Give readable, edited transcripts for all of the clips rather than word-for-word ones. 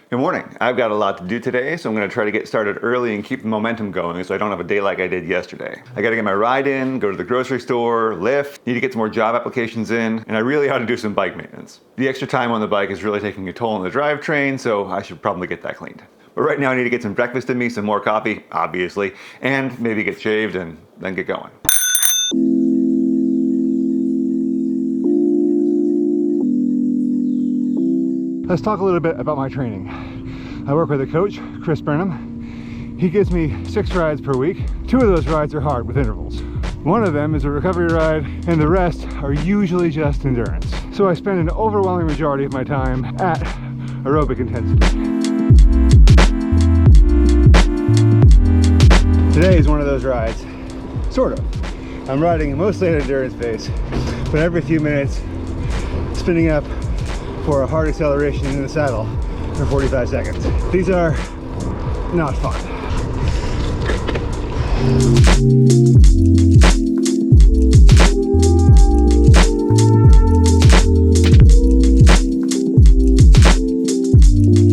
Good morning. I've got a lot to do today, so I'm going to try to get started early and keep the momentum going so I don't have a day like I did yesterday. I got to get my ride in, go to the grocery store, lift, need to get some more job applications in, and I really ought to do some bike maintenance. The extra time on the bike is really taking a toll on the drivetrain, so I should probably get that cleaned. But right now I need to get some breakfast in me, some more coffee, obviously, and maybe get shaved and then get going. Let's talk a little bit about my training. I work with a coach, Chris Burnham. He gives me 6 rides per week. 2 of those rides are hard with intervals. One of them is a recovery ride, and the rest are usually just endurance. So I spend an overwhelming majority of my time at aerobic intensity. Today is one of those rides, sort of. I'm riding mostly at endurance pace, but every few minutes, spinning up for a hard acceleration in the saddle for 45 seconds. These are not fun.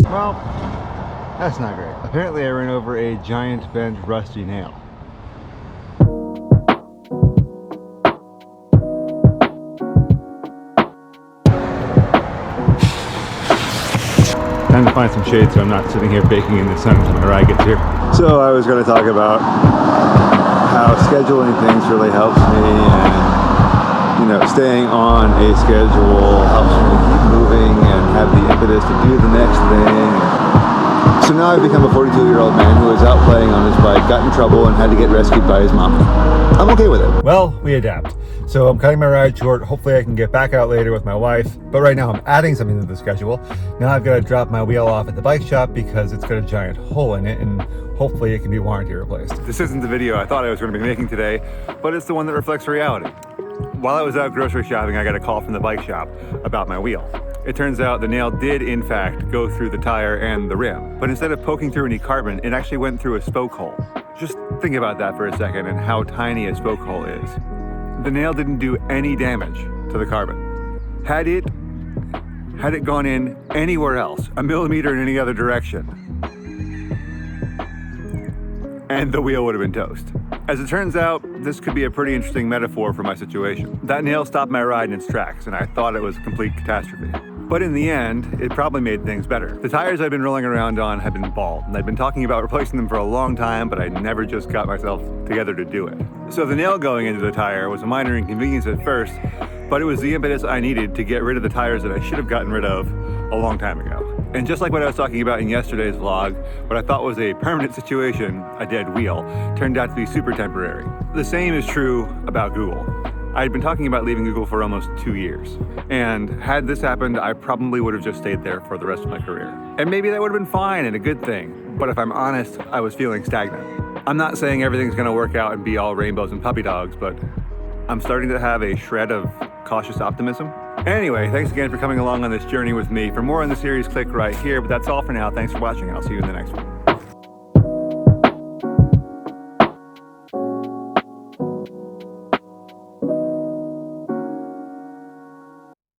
Well, that's not great. Apparently I ran over a giant bent rusty nail. Time to find some shade so I'm not sitting here baking in the sun until my ride gets here. So I was going to talk about how scheduling things really helps me, and staying on a schedule helps me keep moving and have the impetus to do the next thing. So now I've become a 42-year-old man who is out playing on his bike, got in trouble, and had to get rescued by his mom. I'm okay with it. Well, we adapt. So I'm cutting my ride short. Hopefully I can get back out later with my wife. But right now I'm adding something to the schedule. Now I've got to drop my wheel off at the bike shop because it's got a giant hole in it, and hopefully it can be warranty replaced. This isn't the video I thought I was going to be making today, but it's the one that reflects reality. While I was out grocery shopping, I got a call from the bike shop about my wheel. It turns out the nail did, in fact, go through the tire and the rim. But instead of poking through any carbon, it actually went through a spoke hole. Just think about that for a second and how tiny a spoke hole is. The nail didn't do any damage to the carbon. Had it gone in anywhere else, a millimeter in any other direction, and the wheel would have been toast. As it turns out, this could be a pretty interesting metaphor for my situation. That nail stopped my ride in its tracks, and I thought it was a complete catastrophe. But in the end, it probably made things better. The tires I've been rolling around on have been bald, and I've been talking about replacing them for a long time, but I never just got myself together to do it. So the nail going into the tire was a minor inconvenience at first, but it was the impetus I needed to get rid of the tires that I should have gotten rid of a long time ago. And just like what I was talking about in yesterday's vlog, what I thought was a permanent situation, a dead wheel, turned out to be super temporary. The same is true about Google. I'd been talking about leaving Google for almost 2 years. And had this happened, I probably would have just stayed there for the rest of my career. And maybe that would have been fine and a good thing. But if I'm honest, I was feeling stagnant. I'm not saying everything's gonna work out and be all rainbows and puppy dogs, but I'm starting to have a shred of cautious optimism. Anyway, thanks again for coming along on this journey with me. For more on the series, click right here. But that's all for now. Thanks for watching. I'll see you in the next one.